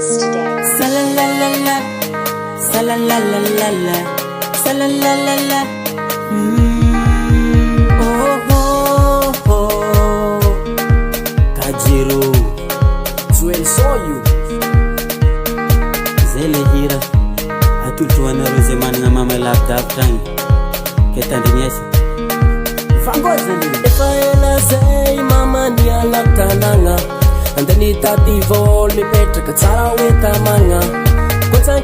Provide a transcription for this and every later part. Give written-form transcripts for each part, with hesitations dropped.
remix today. Salalalala, salalalala, salalalala. Oh, oh, oh. Kajiro, Suel saw you. Zele hira, atultuana roze manina mama laptop tangi. Ketandanyesha. If I say mama ni alakananga andani tati vol mi petra katsara weta manga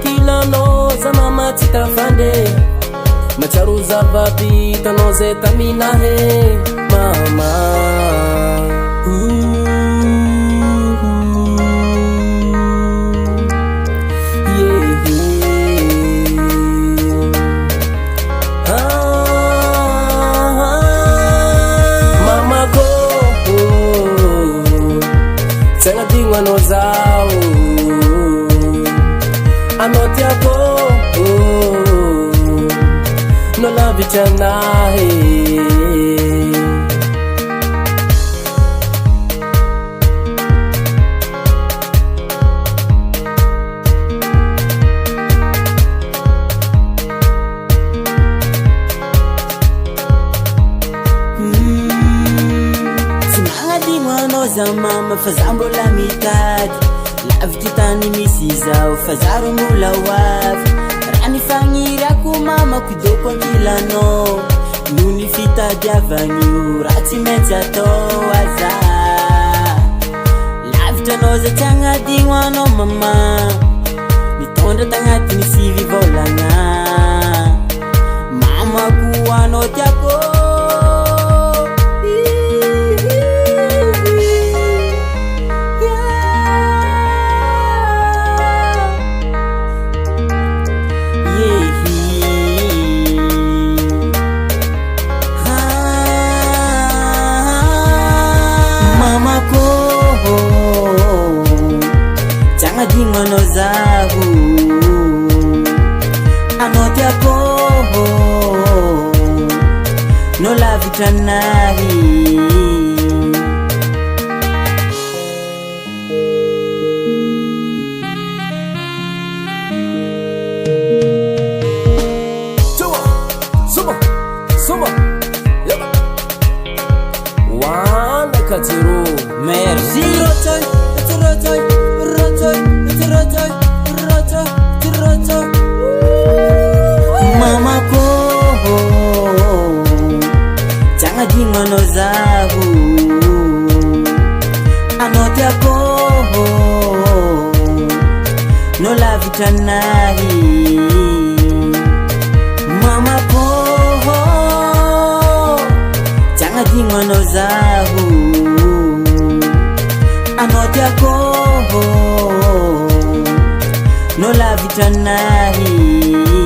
kila no za mama titafande macharuza vapi tanoze tamina he mama no zao anoti yako no la vichana mama fazambo la mitad lavtitani misiza fazaru mula waf rani fangira ku mama kudoko kilano nuni fita javanyu rati metato aza lavtano za tanga dingwano mama mitonda tangati misivi volanga mama kuwano tiako no zahu anoti yako no la vitanahi Suma wana katiro merci mama ko changa dingono zahu anoti yako no la vitanahi mama ko changa dingono zahu anoti yako no la vitanahi